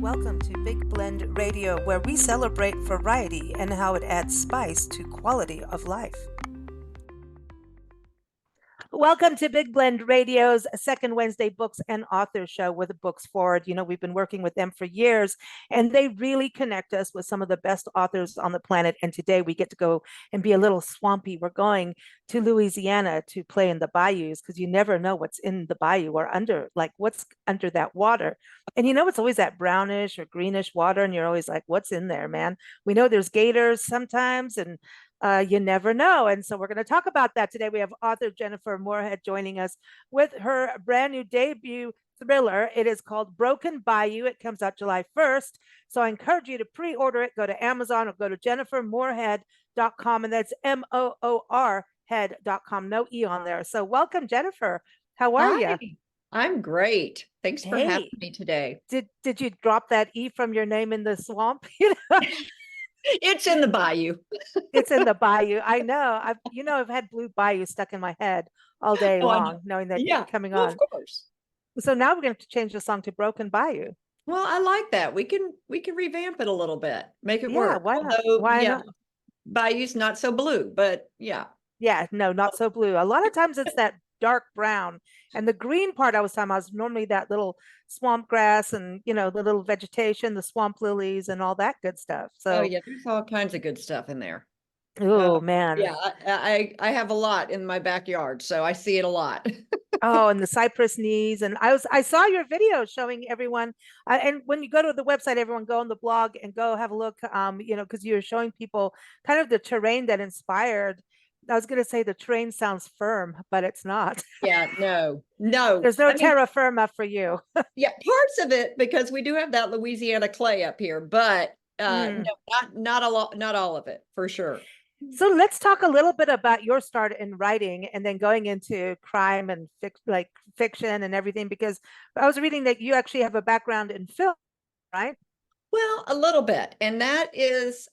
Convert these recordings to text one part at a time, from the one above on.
Welcome to Big Blend Radio, where we celebrate variety and how it adds spice to quality of life. Welcome to Big Blend Radio's second Wednesday Books and Authors Show with Books Forward. You know, we've been working with them for years, and they really connect us with some of the best authors on the planet. And today we get to go and be a little swampy. We're going to Louisiana to play in the bayous because you never know what's in the bayou or under, like what's under that water. And you know, it's always that brownish or greenish water, and you're always like, what's in there, man? We know there's gators sometimes, and you never know. And so we're going to talk about that today. We have author Jennifer Moorhead joining us with her brand new debut thriller. It is called Broken Bayou. It comes out July 1st. So I encourage you to pre-order it. Go to Amazon or go to jennifermoorhead.com. And that's MOOR head.com. No E on there. So welcome, Jennifer. How are you? I'm great. Thanks for having me today. Did you drop that E from your name in the swamp? You know? It's in the bayou. It's in the bayou. I know. I've had Blue Bayou stuck in my head all day long, knowing that you're coming on. Of course. So now we're going to change the song to Broken Bayou. Well, I like that. We can revamp it a little bit, make it work. Why not? Why not? Bayou's not so blue, but yeah. Yeah, no, not so blue. A lot of times it's that dark brown, and the green part I was talking about is normally that little swamp grass and the little vegetation, the swamp lilies and all that good stuff. So there's all kinds of good stuff in there. Oh man. Yeah, I have a lot in my backyard, so I see it a lot. Oh, and the cypress knees. And I saw your video showing everyone. And when you go to the website, everyone go on the blog and go have a look. Because you're showing people kind of the terrain that inspired. I was going to say the terrain sounds firm, but it's not. Yeah, no. There's no terra firma for you. Yeah, parts of it, because we do have that Louisiana clay up here, but no, not a lot, not all of it, for sure. So let's talk a little bit about your start in writing and then going into crime and fiction and everything, because I was reading that you actually have a background in film, right? Well, a little bit. And that is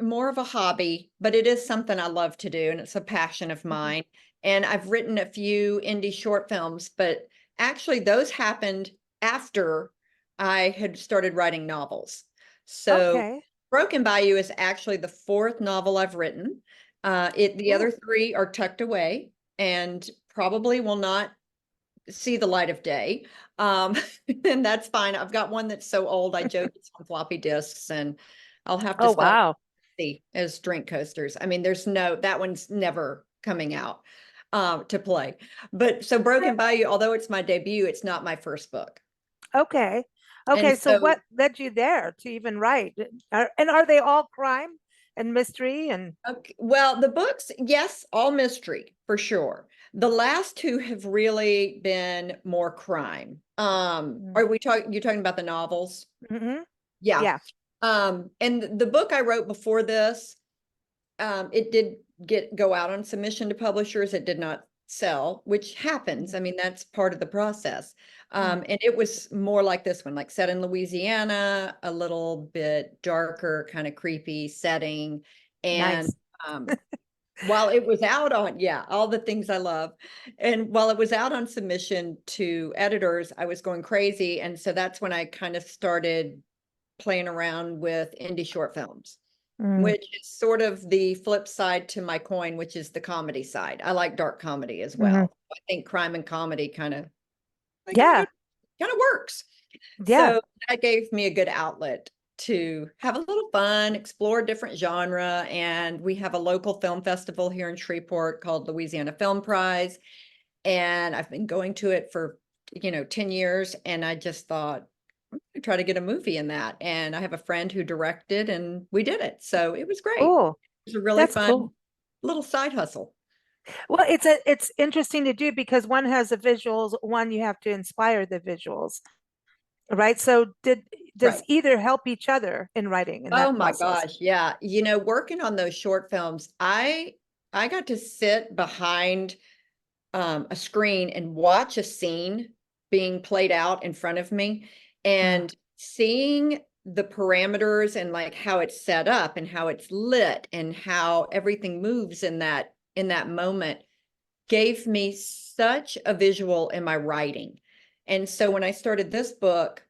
more of a hobby, but it is something I love to do. And it's a passion of mine. And I've written a few indie short films, but actually those happened after I had started writing novels. So Broken Bayou is actually the fourth novel I've written. The other three are tucked away and probably will not see the light of day. And that's fine. I've got one that's so old, I joke it's on floppy disks, and I'll have to stop as drink coasters. I mean, that one's never coming out to play. But so Broken Bayou, although it's my debut, it's not my first book. Okay. So what led you there to even write? And are they all crime and mystery? And well, the books, yes, all mystery for sure. The last two have really been more crime. You're talking about the novels? Mm-hmm. Yeah. And the book I wrote before this, it did go out on submission to publishers. It did not sell, which happens. I mean, that's part of the process. And it was more like this one, like set in Louisiana, a little bit darker, kind of creepy setting. And while it was out on, all the things I love. And while it was out on submission to editors, I was going crazy. And so that's when I kind of started playing around with indie short films, which is sort of the flip side to my coin, which is the comedy side. I like dark comedy as well. I think crime and comedy kind of works. So that gave me a good outlet to have a little fun, explore a different genre. And we have a local film festival here in Shreveport called Louisiana Film Prize. And I've been going to it for, 10 years. And I just thought, I'm going to try to get a movie in that. And I have a friend who directed, and we did it. So it was great. Cool. It was a really fun little side hustle. Well, it's interesting to do because one has the visuals, one you have to inspire the visuals. Right. So does either help each other in writing? Oh my gosh. Yeah. Working on those short films, I got to sit behind a screen and watch a scene being played out in front of me and seeing the parameters and like how it's set up and how it's lit and how everything moves in that moment gave me such a visual in my writing. And so when I started this book,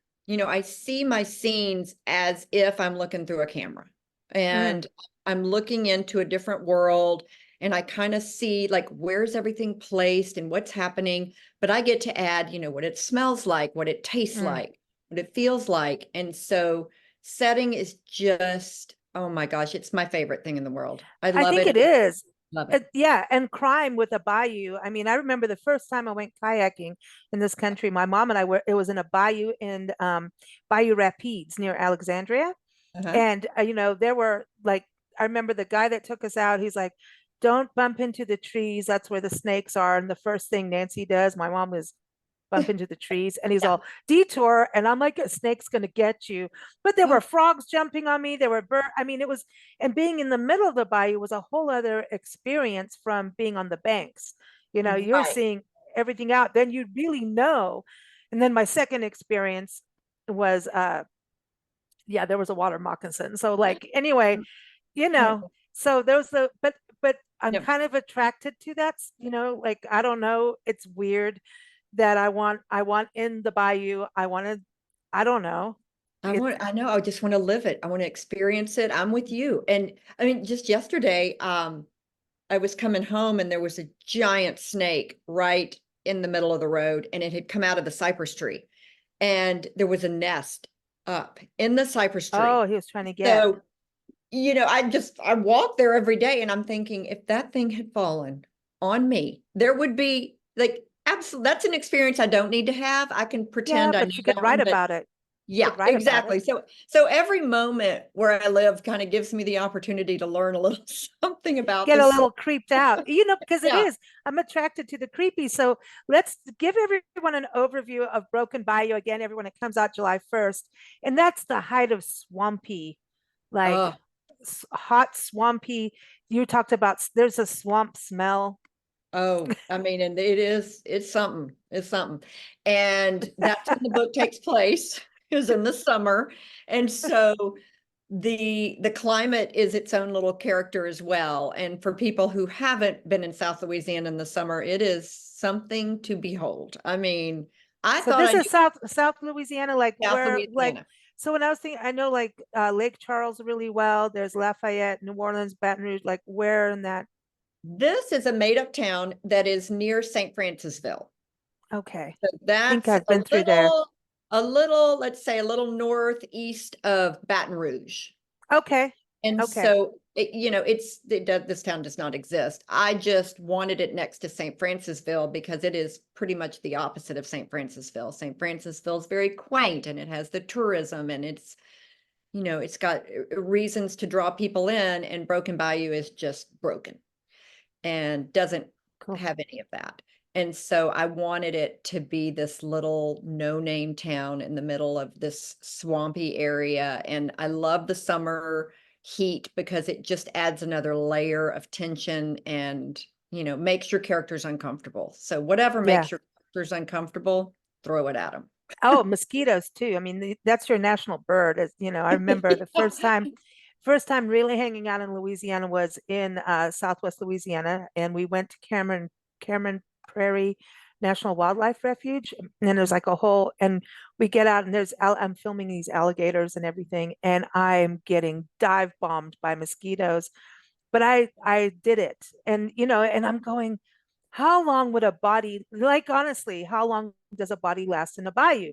I see my scenes as if I'm looking through a camera, and I'm looking into a different world, and I kind of see like where's everything placed and what's happening, but I get to add, what it smells like, what it tastes Mm. like, what it feels like. And so setting is just, oh my gosh, it's my favorite thing in the world. I I love think it. it is. Love it. Yeah, and crime with a bayou. I mean, I remember the first time I went kayaking in this country. My mom and I were. It was in a bayou in Bayou Rapides near Alexandria, Uh-huh. and there were like I remember the guy that took us out. He's like, "Don't bump into the trees. That's where the snakes are." And the first thing Nancy does, my mom was bump into the trees, and he's Yeah. all detour, and I'm like, a snake's gonna get you. But there were Oh, frogs jumping on me, there were birds. I mean, it was, and being in the middle of the bayou was a whole other experience from being on the banks. You're right. seeing everything out, then you really know. And then my second experience was yeah, there was a water moccasin. So like anyway, you Yeah. know, so there's the but I'm Yeah. kind of attracted to that, like I don't know, it's weird that I want in the bayou. I don't know. It's I know, I just want to live it. I want to experience it. I'm with you. And I mean, just yesterday, I was coming home and there was a giant snake right in the middle of the road, and it had come out of the cypress tree, and there was a nest up in the cypress tree. oh, he was trying to get. So, I walk there every day, and I'm thinking if that thing had fallen on me, there would be like, absolutely, that's an experience I don't need to have. I can Yeah, pretend I know but you could that one, write but about it. You yeah, could write about it. exactly. So every moment where I live kind of gives me the opportunity to learn a little something about Get a this. little creeped out, because it Yeah. is. I'm attracted to the creepy. So let's give everyone an overview of Broken Bayou again, everyone. It comes out July 1st. And that's the height of swampy, like Oh, hot, swampy. You talked about there's a swamp smell. oh, I mean, and it's something. It's something. And that's when the book takes place, is in the summer. And so the climate is its own little character as well. And for people who haven't been in South Louisiana in the summer, it is something to behold. I mean, I So thought this I is knew South Louisiana, like South where, like, Louisiana. so when I was thinking, I know like Lake Charles really well. There's Lafayette, New Orleans, Baton Rouge, like where in that? This is a made-up town that is near St. Francisville. Okay. So I think that's I've been through there. let's say a little northeast of Baton Rouge. Okay. And Okay. so, this town does not exist. I just wanted it next to St. Francisville because it is pretty much the opposite of St. Francisville. St. Francisville is very quaint, and it has the tourism, and it's got reasons to draw people in, and Broken Bayou is just broken and doesn't Cool. have any of that. And so I wanted it to be this little no-name town in the middle of this swampy area. And I love the summer heat because it just adds another layer of tension and, makes your characters uncomfortable. So whatever Yeah. makes your characters uncomfortable, throw it at them. Oh, mosquitoes too. I mean, that's your national bird. I remember the first time really hanging out in Louisiana was in Southwest Louisiana, and we went to Cameron Prairie National Wildlife Refuge, and there's like a whole, and we get out, and I'm filming these alligators and everything, and I'm getting dive bombed by mosquitoes, but I did it, and I'm going, how long would a body, like, honestly, how long does a body last in a bayou?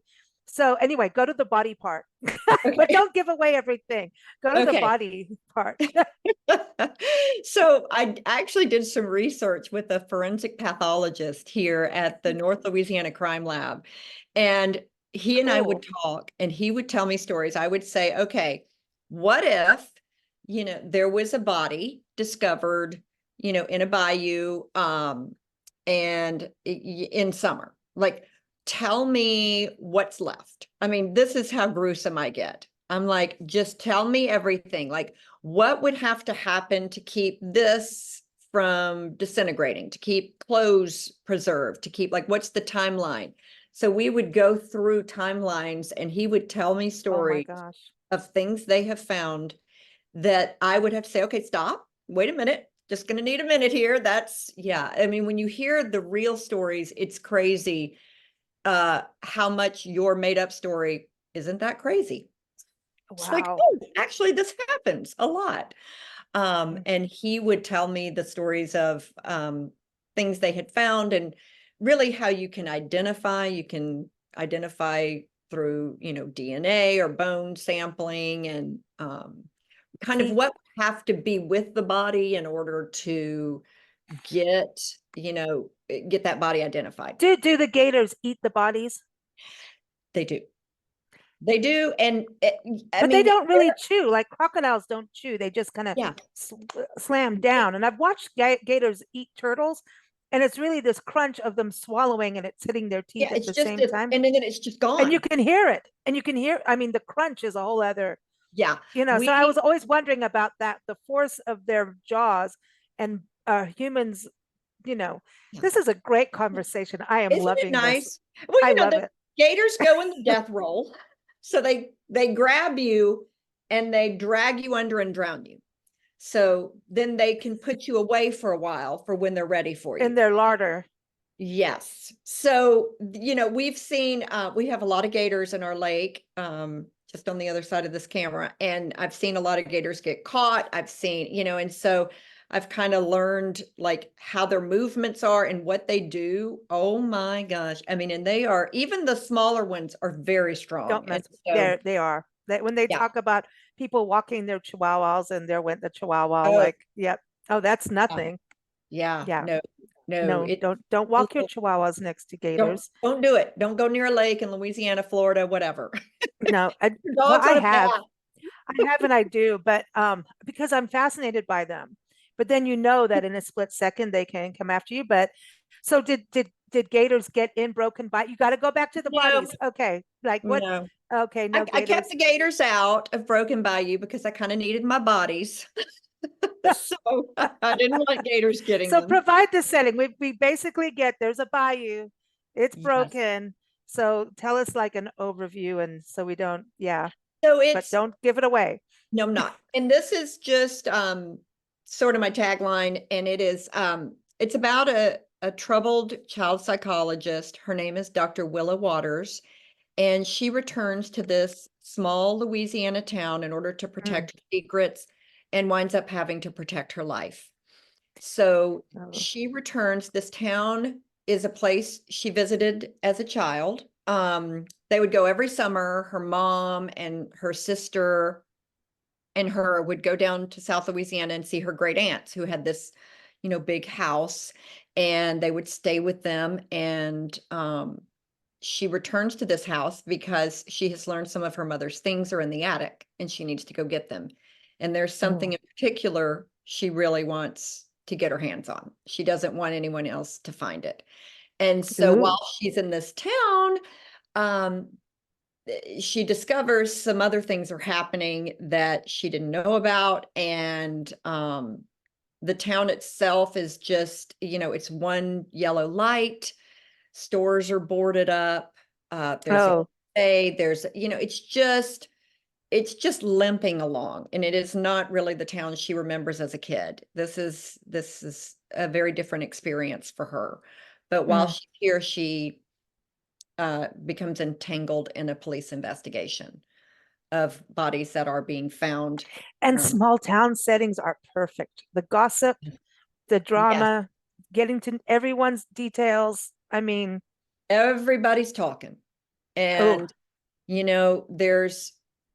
So anyway, go to the body part, but Okay. don't give away everything. Go to the Okay. body part. So I actually did some research with a forensic pathologist here at the North Louisiana Crime Lab. And he and I would Cool. talk, and he would tell me stories. I would say, okay, what if, there was a body discovered, in a bayou, and in summer? Like, tell me what's left. I mean, this is how gruesome I get. I'm like, just tell me everything. Like, what would have to happen to keep this from disintegrating, to keep clothes preserved, to keep, like, what's the timeline? So we would go through timelines, and he would tell me Oh my stories gosh. of things they have found that I would have to say, okay, stop, wait a minute, just going to need a minute here. Yeah. I mean, when you hear the real stories, it's crazy how much your made up story isn't that crazy? It's like, Wow. oh, actually, this happens a lot. Mhm. And he would tell me the stories of things they had found, and really how you can identify. You can identify through, DNA or bone sampling, and kind of See, what would have to be with the body in order to get, get that body identified. do the gators eat the bodies? They do. They do. And I But they mean, don't really chew. Like crocodiles don't chew. They just kind of yeah, slam down. And I've watched gators eat turtles, and it's really this crunch of them swallowing and it's hitting their teeth yeah, at it's the just, same time. and then it's just And you gone. can hear it. And you can hear, I mean, the crunch is a whole other, Yeah. so I was We, always wondering about that, the force of their jaws and humans, you know, yeah. this is a great conversation. I am Isn't it loving this. nice? Well, I love the it. gators go in the death roll. So they grab you and they drag you under and drown you. So then they can put you away for a while for when they're ready for In you. their larder. Yes. So, we've seen, we have a lot of gators in our lake, just on the other side of this camera. And I've seen a lot of gators get caught. I've seen, and so I've kind of learned like how their movements are and what they do. Oh my gosh. I mean, and they are, even the smaller ones are very strong. Don't And mess. so, They are. That when they yeah. talk about people walking their chihuahuas and there went the chihuahua, Oh, like, yep. Oh, that's yeah. nothing. Yeah. Yeah. No, no, No, don't walk your chihuahuas next to gators. don't do it. Don't go near a lake in Louisiana, Florida, whatever. No, Your well, dog's on a path. I have, and I do, but because I'm fascinated by them. But then you know that in a split second they can come after you. But so did gators get in broken bite? You got to go back to the No, bodies. Okay, like what? no. Okay, no I kept gators. the gators out of Broken Bayou because I kind of needed my bodies. So I didn't want gators getting So them. provide the setting. We basically get there's a bayou, it's Yes. broken. So tell us like an overview, and so we don't, yeah, So but it's, don't give it away. no, I'm not. And this is just sort of my tagline. And it's about a troubled child psychologist. Her name is Dr. Willa Waters. And she returns to this small Louisiana town in order to Mm. protect her secrets, and winds up having to protect her life. So Oh. she returns. This town is a place she visited as a child. They would go every summer. Her mom and her sister and her would go down to South Louisiana and see her great aunts who had this, big house, and they would stay with them. And she returns to this house because she has learned some of her mother's things are in the attic and she needs to go get them. And there's something Mm. in particular she really wants to get her hands on. She doesn't want anyone else to find it. And so Ooh. while she's in this town, um, she discovers some other things are happening that she didn't know about. And the town itself is just, it's one yellow light. Stores are boarded up. There's a Oh, cafe. There's, it's just limping along, and it is not really the town she remembers as a kid. This is a very different experience for her. But while mm. she's here, she becomes entangled in a police investigation of bodies that are being found. And Um, small town settings are perfect. The gossip, the yes, drama, getting to everyone's details. I mean, everybody's talking, oh, and there's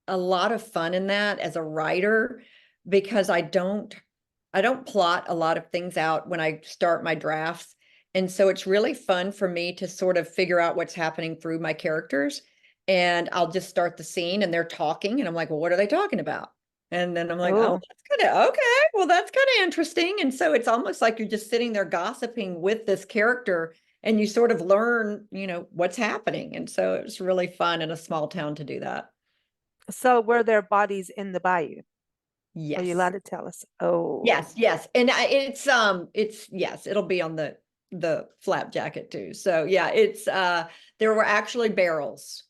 a lot of fun in that as a writer, because I don't plot a lot of things out when I start my drafts. And so it's really fun for me to sort of figure out what's happening through my characters. And I'll just start the scene and they're talking and I'm like, well, what are they talking about? And then I'm like, oh, oh. that's kind of okay. Well, that's kind of interesting. And so it's almost like you're just sitting there gossiping with this character, and you sort of learn, what's happening. And so it was really fun in a small town to do that. So were there bodies in the bayou? Are you allowed Yes. to tell us? Oh, Yes, yes. And it's yes, it'll be on the flap jacket too. So yeah, there were actually barrels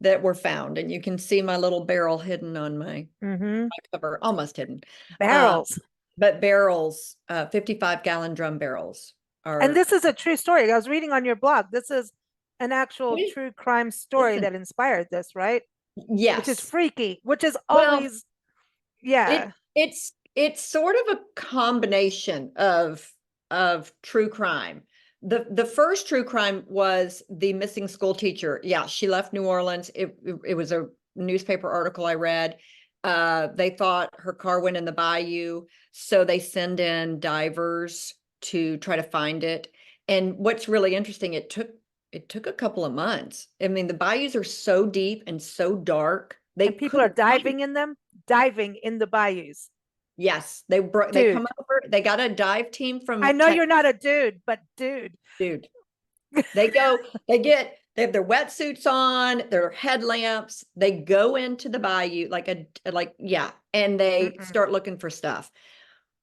that were found, and you can see my little barrel hidden on my mm-hmm. cover, almost hidden. Uh, Barrels. but barrels, 55-gallon drum barrels And are, this is a true story. I was reading on your blog. This is an actual we- true crime story listen, that inspired this, right? which is Yes. freaky, which is Well, always, yeah. it's sort of a combination of true crime. The first true crime was the missing school teacher. Yeah, she left New Orleans. It was a newspaper article I read. They thought her car went in the bayou, so they send in divers to try to find it. And what's really interesting, it took a couple of months. I mean, the bayous are so deep and so dark, they And people are couldn't find. diving in them, diving in the bayous. Yes, they come Dude, over. They got a dive team I from know Texas, you're not a dude, but dude. dude. They have their wetsuits on, their headlamps. They go into the bayou yeah, and they Mm-mm. start looking for stuff.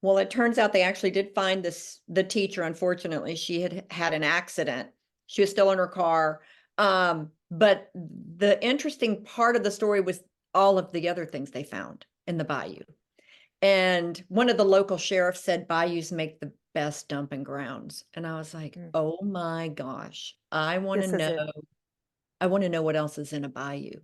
Well, it turns out they actually did find the teacher. Unfortunately, she had had an accident. She was still in her car. But the interesting part of the story was all of the other things they found in the bayou. And one of the local sheriffs said bayous make the best dumping grounds. And I was like, Mm. oh my gosh, This is it. I want to know what else is in a bayou.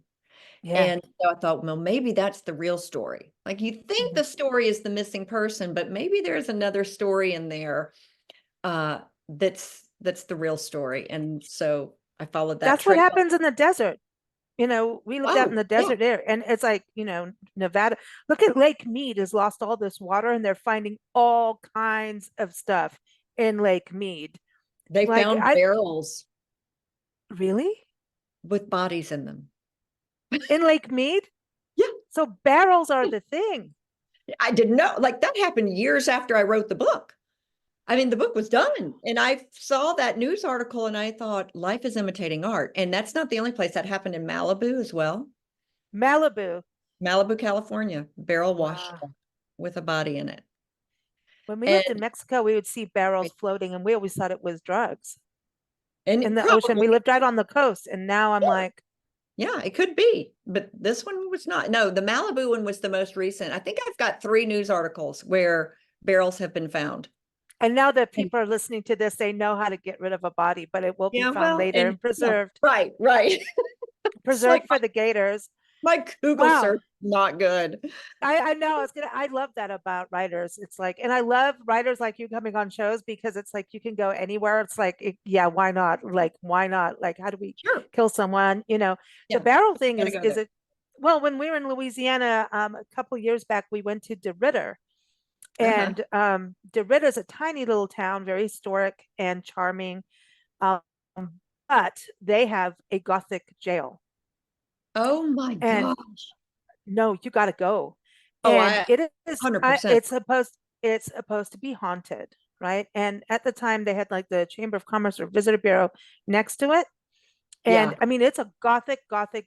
Yeah. And so I thought, well, maybe that's the real story. Like you think Mhm. the story is the missing person, but maybe there's another story in there uh that's the real story. And so I followed that That's what trail. happens in the desert. We lived out in Oh, the yeah. desert there, and it's like, Nevada. Look at Lake Mead has lost all this water, and they're finding all kinds of stuff in Lake Mead. They Like, found I barrels really with bodies in them. in Lake Mead? Yeah. So barrels are the thing. I didn't know. Like that happened years after I wrote the book. I mean, the book was done, and I saw that news article and I thought, life is imitating art. And that's not the only place. That happened in Malibu as well. Malibu. Malibu, California, barrel washed Wow. up with a body in it. When we And lived in Mexico, we would see barrels floating, and we always thought it was drugs in the ocean. probably, We lived right on the coast, and now I'm yeah, like, yeah, it could be. But this one was not. No, the Malibu one was the most recent. I think I've got 3 news articles where barrels have been found. and now that And people are listening to this, they know how to get rid of a body, but it will be yeah, found well, later and and yeah, preserved, right, right. It's like preserved for the gators. my Google Wow. search not good. I know I love that about writers. It's like, and I love writers like you coming on shows because it's like you can go anywhere. It's like, yeah, why not? Like, why not? Like, how do we Sure. kill someone? The Yeah, barrel thing gotta is go is there. it well, when we were in Louisiana a couple years back, we went to DeRidder. Uh-huh. And DeRidder is a tiny little town, very historic and charming. Um, but they have a Gothic jail. Oh my And gosh. no, you got to go. Oh, And I it is, 100%. it's supposed to be haunted, right? And at the time, they had like the Chamber of Commerce or Visitor Bureau next to it. And Yeah. I mean, it's a Gothic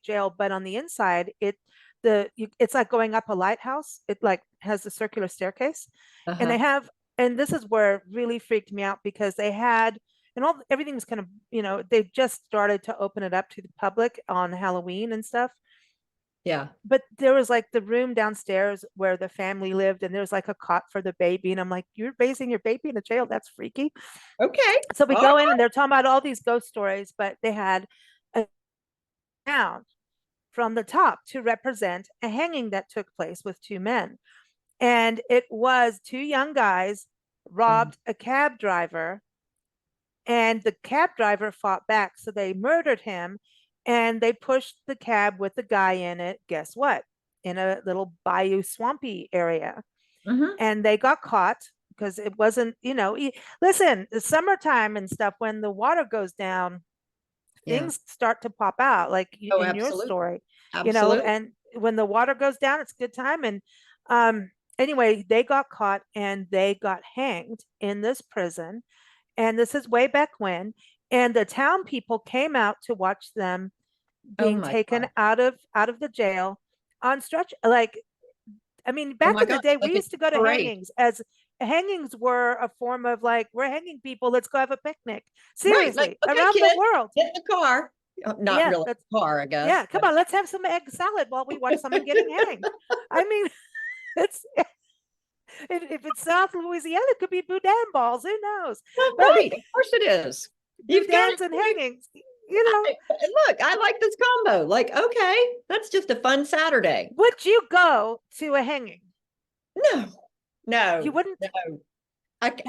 jail, but on the inside, it's like going up a lighthouse. It like has a circular staircase, and Uh-huh. and this is where it really freaked me out because they had, and everything was kind of, they just started to open it up to the public on Halloween and stuff. Yeah. But there was like the room downstairs where the family lived, and there was like a cot for the baby. And I'm like, you're raising your baby in a jail? That's freaky. Okay. So we All go in right. and they're talking about all these ghost stories, but they had a sound from the top to represent a hanging that took place with 2 men. And it was 2 young guys Oh, robbed a cab driver, and the cab driver fought back. So they murdered him and they pushed the cab with the guy in it. Guess what? In a little bayou swampy area. mhm. And they got caught because it wasn't, listen, the summertime and stuff, when the water goes down, Yeah. things start to pop out, like Oh, in your absolutely. story, Absolutely. and when the water goes down, it's a good time. And anyway, they got caught and they got hanged in this prison. And this is way back when. And the town people came out to watch them Oh being my taken God. out of the jail on stretch. Like, I mean, Oh back my in the gosh. day, Like we a used to go to parade. hangings as hangings were a form of like, we're hanging people, let's go have a picnic. Right. Like, Seriously, okay, around the kid, world. get in the car. Not Yeah, really that's a car, I guess, yeah. Come but on, let's have some egg salad while we watch someone getting hanged. I mean, it's if it's South Louisiana, it could be boudin balls. Who knows? well, But right. Of course it is. You've got boudins and you hangings. You know, Look, I like this combo. Like, okay, that's just a fun Saturday. would you go to a hanging? No, You no, wouldn't. no. I could,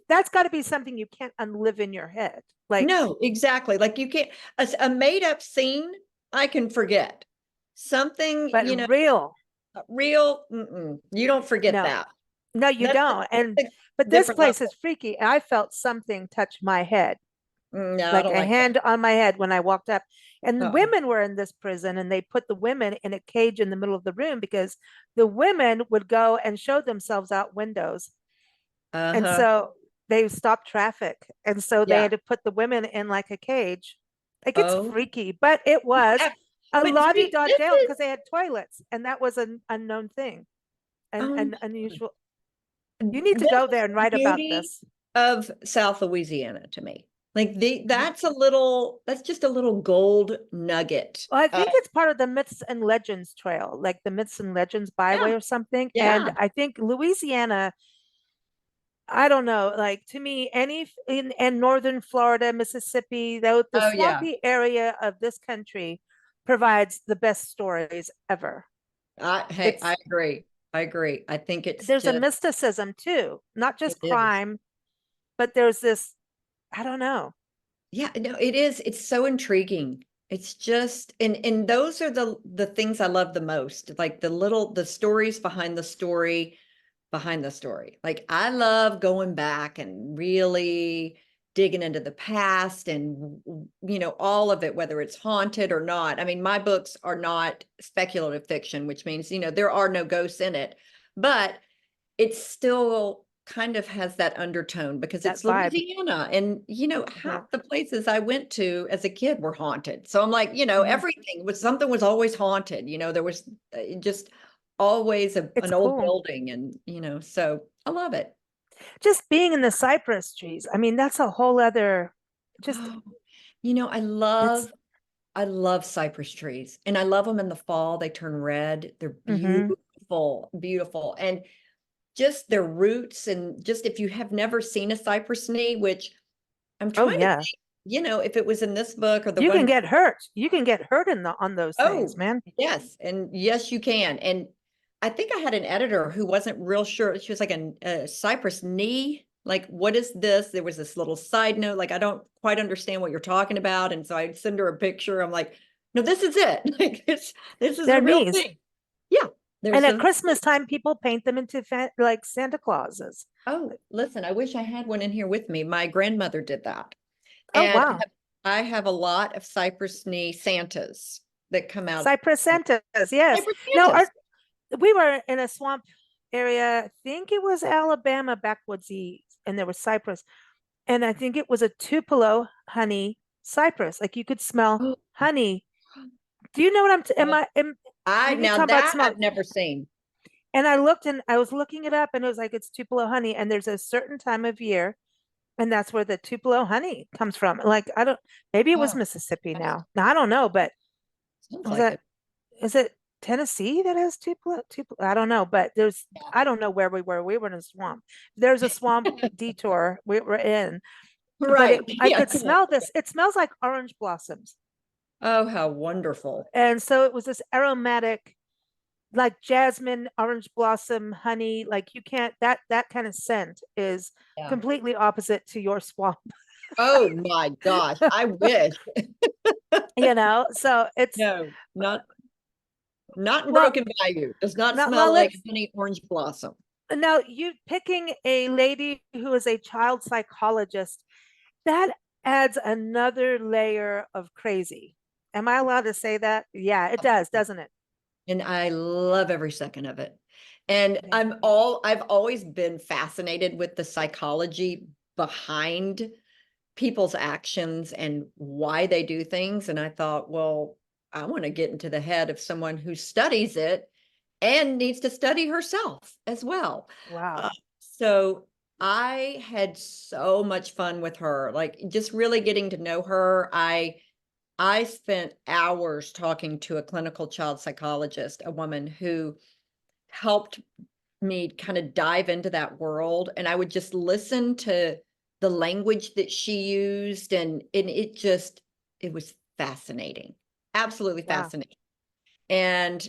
That's got to be something you can't unlive in your head. Like, no, exactly. Like you can't, a made up scene, I can forget. Something, but real, real, you don't forget no, that. no, you That's don't. And a but this different place is level. freaky. I felt something touch my head, No, I like don't a like that. hand on my head when I walked up. And the Uh-uh. women were in this prison, and they put the women in a cage in the middle of the room because the women would go and show themselves out windows. And Uh-huh. so they stopped traffic. And so they Yeah. had to put the women in like a cage. Like it's Oh, freaky, but it was yeah. a But la di see, da this jail is, because they had toilets, and that was an unknown thing, and um, an unusual. You need to this go is there and the write about beauty this. of South Louisiana to me. Like Mhm. that's just a little gold nugget. Well, I think it's part of the Myths and Legends Trail, like the Myths and Legends Yeah, Byway or something. And yeah. I think Louisiana, I don't know, like to me, any in northern Florida, Mississippi, though the Oh yeah. swampy area of this country provides the best stories ever. Hey, It's I agree. I agree. I think it's there's a just, mysticism too, not it just is. crime, but there's this, I don't know. Yeah, no, it is. It's so intriguing. It's just, and those are the things I love the most. Like the stories behind the story, behind the story. Like I love going back and really digging into the past and all of it, whether it's haunted or not. I mean, my books are not speculative fiction, which means, there are no ghosts in it, but it still kind of has that undertone because That it's vibe. Louisiana. And, Yeah. half the places I went to as a kid were haunted. So I'm like, Mhm. everything was something was always haunted. There was just always It's an old cool. building. And, so I love it. Just being in the cypress trees. I mean, that's a whole other, just, Oh, it's, I love cypress trees and I love them in the fall. They turn red. They're mhm. beautiful, beautiful. And just their roots and just if you have never seen a cypress knee, which I'm Oh, trying to yeah. think, if it was in this book or the You can one, get hurt. You can get hurt on those things, oh, man. yes, and yes, you can. And I think I had an editor who wasn't real sure. She was like a cypress knee. Like, what is this? There was this little side note, like, I don't quite understand what you're talking about. And so I'd send her a picture. I'm like, no, this is it. Like this is Their a real knees. thing. Yeah. And There's at a Christmas time, people paint them into like Santa Clauses. Oh, listen, I wish I had one in here with me. My grandmother did that. Oh, And wow. I have a lot of cypress knee Santas that come out. Cypress Santas. Yes. Cypress No, Santas. we were in a swamp area. I think it was Alabama backwoodsy, and there was cypress. And I think it was a Tupelo honey cypress. Like you could smell Oh, honey. Do you know what I'm? Am oh, I? You're now talking about that smell. I've never seen. And I looked and I was looking it up, and it was like it's Tupelo honey. And there's a certain time of year, and that's where the Tupelo honey comes from. Like I don't. Maybe it was Oh, Mississippi gosh, now. Now I don't know, but sounds was like that? it. Is it Tennessee that has Tupelo? Tupelo? I don't know, but there's. Yeah. I don't know where we were. We were in a swamp. There's a swamp detour we were in, but Right. I Yeah. could smell this. It smells like orange blossoms. Oh, how wonderful. And so it was this aromatic, like jasmine, orange blossom, honey. Like you can't that kind of scent is Yeah. completely opposite to your swamp. Oh my gosh. I wish. So it's No, not in well, Broken Bayou. Does not not well. smell like Let's honey orange blossom. now you picking a lady who is a child psychologist that adds another layer of crazy. Am I allowed to say that? Yeah, it does, doesn't it? And I love every second of it. And Yeah. I've always been fascinated with the psychology behind people's actions and why they do things. And I thought, well, I want to get into the head of someone who studies it and needs to study herself as well. Uh, Wow. so I had so much fun with her, like just really getting to know her. I spent hours talking to a clinical child psychologist, a woman who helped me kind of dive into that world. And I would just listen to the language that she used. And was fascinating, absolutely Wow. fascinating. And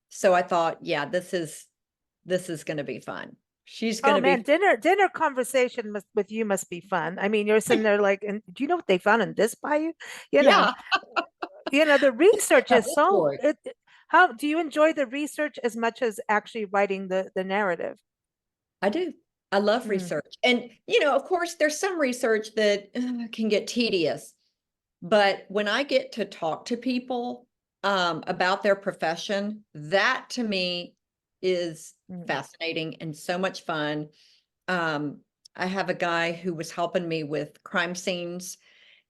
so I thought, yeah, this is going to be fun. She's going Oh to man, be dinner conversation with you must be fun. I mean, you're sitting there like, and do you know what they found in this bayou? You know, yeah, the research yeah, is this so story. how do you enjoy the research as much as actually writing the narrative? I do. I love Mm, research. And, of course, there's some research that can get tedious. But when I get to talk to people about their profession, that to me is mm, fascinating and so much fun. Um, I have a guy who was helping me with crime scenes,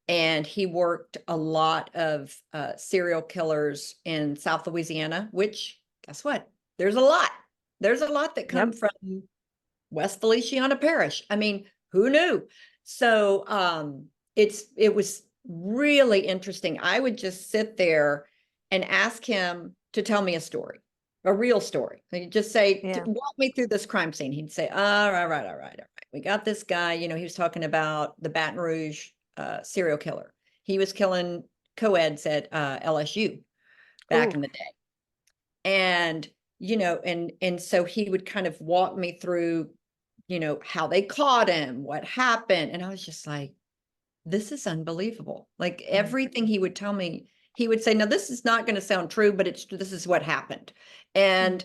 and he worked a lot of serial killers in South Louisiana, which, guess what? There's a lot. There's a lot that come yep. from West Feliciana Parish. I mean, who knew? So it was really interesting. I would just sit there and ask him to tell me a story, a real story. He'd just say, Yeah. walk me through this crime scene. He'd say, all right, all right, all right, all right. We got this guy, he was talking about the Baton Rouge serial killer. He was killing co-eds at LSU back Ooh. in the day. And and so he would kind of walk me through how they caught him, what happened. And I was just like, this is unbelievable. Like Mm, everything he would tell me, he would say, now this is not going to sound true, but this is what happened. mm. And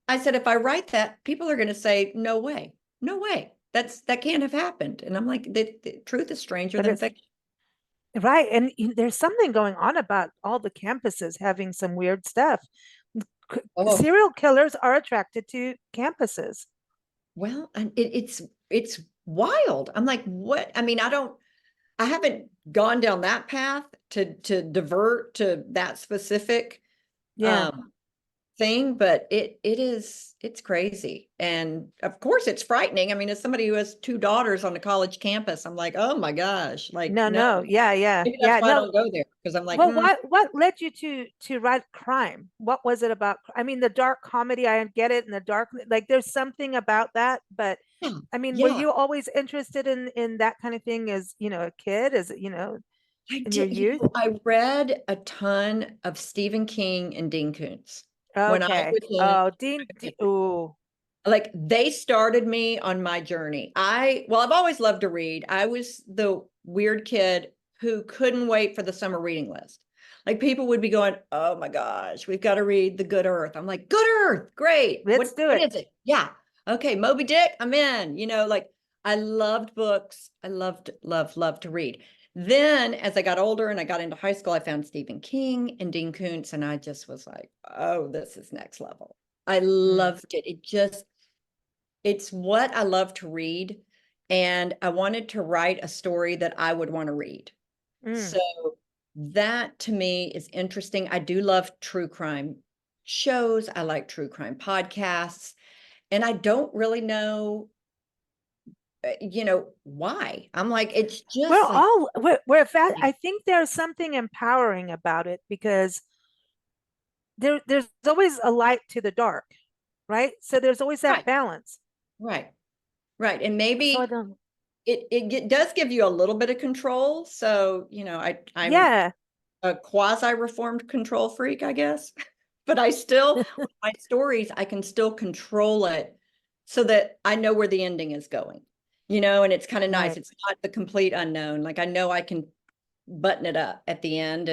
I said, if I write that, people are going to say, no way, no way. That can't have happened. And I'm like, the truth is stranger But than it's fiction. right. And there's something going on about all the campuses having some weird stuff. Oh, Serial killers are attracted to campuses. well, and it's wild. I'm like, what? I mean, I haven't gone down that path to divert to that specific Yeah. um thing, but it's crazy. And of course it's frightening. I mean, as somebody who has two daughters on the college campus, I'm like, oh my gosh, like No, no, no. Yeah, yeah. maybe that's Yeah. why I No. don't go there, because I'm like, Well, what led you to write crime? What was it about? I mean, the dark comedy, I get it, and the dark, like there's something about that, but yeah, I mean, were yeah. you always interested in that kind of thing as, a kid, as, I in your did, youth? I read a ton of Stephen King and Dean Koontz when I Okay. was in Oh, ooh. like they started me on my journey. I've always loved to read. I was the weird kid who couldn't wait for the summer reading list. Like people would be going, "Oh my gosh, we've got to read The Good Earth." I'm like, "Good Earth, great. Let's do What it. is it?" Yeah. Okay, Moby Dick, I'm in. Like I loved books. I loved to read. Then as I got older and I got into high school, I found Stephen King and Dean Koontz, and I just was like, "Oh, this is next level." I Mm, loved it. It's what I love to read. And I wanted to write a story that I would want to read. mm. So that to me is interesting. I do love true crime shows. I like true crime podcasts. And I don't really know, why. I'm like, it's just like, We're fast. I think there's something empowering about it because there's always a light to the dark, right? So there's always that right, balance. right, right. And So I maybe don't. it does give you a little bit of control. So, I'm Yeah. a quasi-reformed control freak, I guess. But I still, with my stories, I can still control it so that I know where the ending is going, and it's kind of nice. Right. It's not the complete unknown. Like I know I can button it up at the end,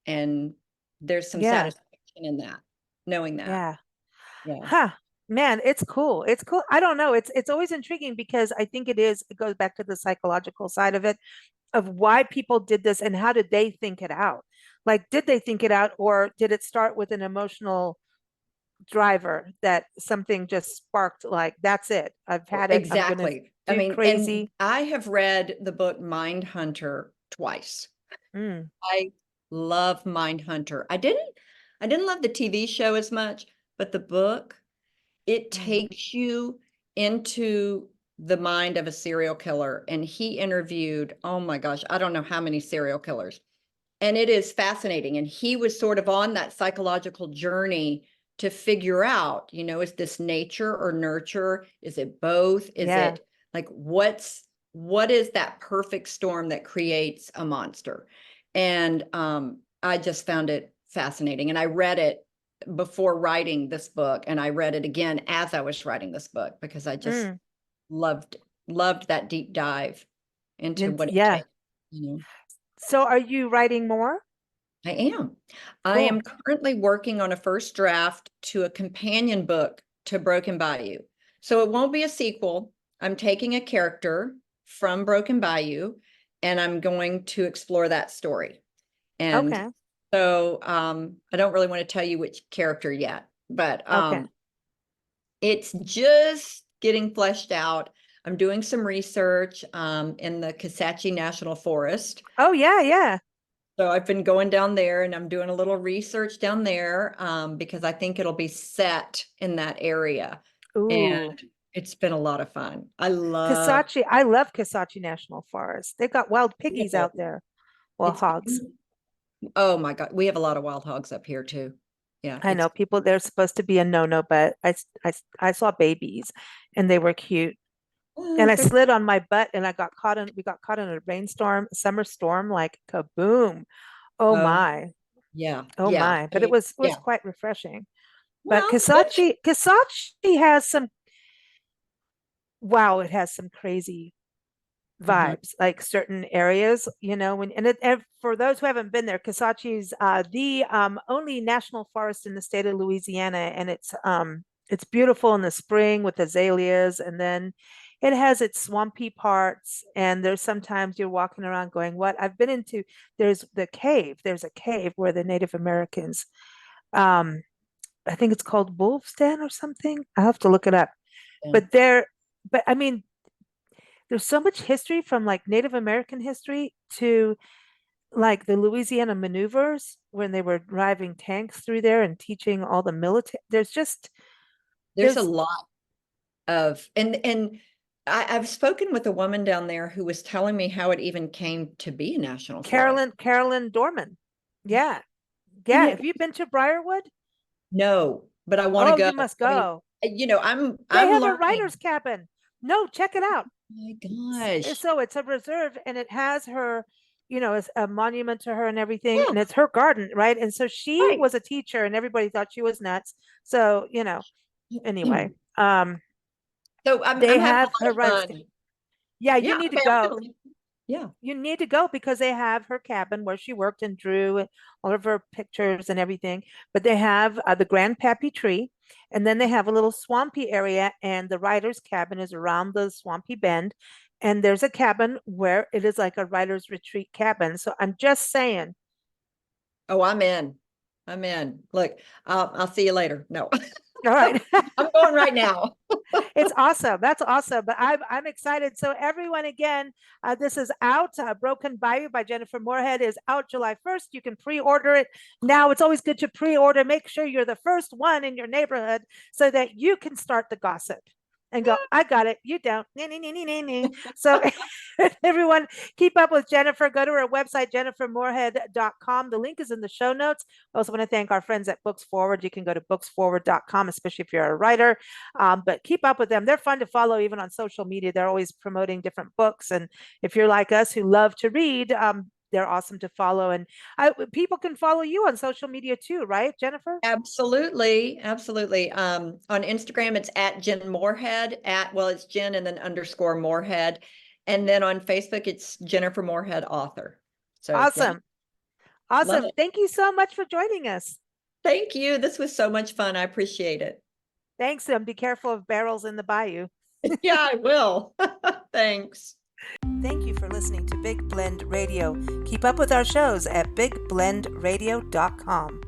and there's some Yeah. satisfaction in that, knowing that. Yeah. Yeah. Huh. Man, it's cool. It's cool. I don't know. It's always intriguing because I think it goes back to the psychological side of it, of why people did this and how did they think it out? Like, did they think it out or did it start with an emotional driver that something just sparked, like, that's it. I've had it. I'm gonna Exactly. I do mean, and crazy. I have read the book Mindhunter twice. Mm, I love Mindhunter. I didn't love the TV show as much, but the book, it mm. takes you into the mind of a serial killer. And he interviewed, oh my gosh, I don't know how many serial killers. And it is fascinating. And he was sort of on that psychological journey to figure out, is this nature or nurture? Is it both? Is Yeah. it like what is that perfect storm that creates a monster? And I just found it fascinating. And I read it before writing this book, and I read it again as I was writing this book, because I just loved that deep dive into what it Yeah. takes, you know. So are you writing more? I am. I Cool. am currently working on a first draft to a companion book to Broken Bayou. So it won't be a sequel. I'm taking a character from Broken Bayou, and I'm going to explore that story. And Okay. so I don't really want to tell you which character yet, but Okay. it's just getting fleshed out. I'm doing some research in the Kisatchie National Forest. Oh, yeah, yeah. So I've been going down there, and I'm doing a little research down there because I think it'll be set in that area. Ooh. And it's been a lot of fun. I love Kisatchie National Forest. They've got wild piggies it. out there. Well, It's hogs. oh my God. We have a lot of wild hogs up here too. Yeah, I know people, they're supposed to be a no-no, but I saw babies and they were cute. And I slid on my butt and we got caught in a rainstorm, summer storm, like kaboom. Oh oh my. yeah, Oh yeah. my. I But it mean, was yeah. quite refreshing. But Well, good. Kisatchie has some, wow, it has some crazy Mhm. vibes, like certain areas, and for those who haven't been there, Kisatchie is the only national forest in the state of Louisiana, and it's beautiful in the spring with azaleas, and then it has its swampy parts, and there's sometimes you're walking around going, what? There's a cave where the Native Americans, um, I think it's called Wolf's Den or something. I have to look it up. Yeah. But there, but I mean, there's so much history from like Native American history to like the Louisiana maneuvers when they were driving tanks through there and teaching all the military. There's a There's lot of, and I've spoken with a woman down there who was telling me how it even came to be a national forest. Carolyn Dorman. Yeah. And Yeah. Have you been to Briarwood? no, but I want to Oh, go. you must I mean, go. They I'm have a learning. writer's cabin. No, check it out. My gosh. So it's a reserve and it has her, it's a monument to her and everything, Yeah, and it's her garden, right? And so she right. was a teacher and everybody thought she was nuts. So, anyway, So they I'm having have a her lot runs. of fun. Yeah, you Yeah, need to okay, I'm go. gonna, yeah. You need to go because they have her cabin where she worked and drew all of her pictures and everything. But they have the grandpappy tree, and then they have a little swampy area, and the writer's cabin is around the swampy bend. And there's a cabin where it is like a writer's retreat cabin. So I'm just saying. Oh, I'm in. I'm in. Look, I'll see you later. No, All right. I'm going right now. It's awesome. That's awesome. But I'm excited. So everyone, again, this is out. Broken Bayou by Jennifer Moorhead is out July 1st. You can pre-order it now. It's always good to pre-order. Make sure you're the first one in your neighborhood so that you can start the gossip and go, I got it. You don't. So everyone, keep up with Jennifer. Go to her website, jennifermoorhead.com. The link is in the show notes. I also want to thank our friends at Books Forward. You can go to booksforward.com, especially if you're a writer. But keep up with them. They're fun to follow even on social media. They're always promoting different books. And if you're like us who love to read, they're awesome to follow. And people can follow you on social media too, right, Jennifer? Absolutely. Absolutely. On Instagram, it's at Jen Moorhead it's Jen and then underscore Moorhead. And then on Facebook, it's Jennifer Moorhead author. So yeah, Awesome. love Awesome. it. Thank you so much for joining us. Thank you. This was so much fun. I appreciate it. Thanks. And be careful of barrels in the bayou. Yeah, I will. Thanks. Thank you for listening to Big Blend Radio. Keep up with our shows at bigblendradio.com.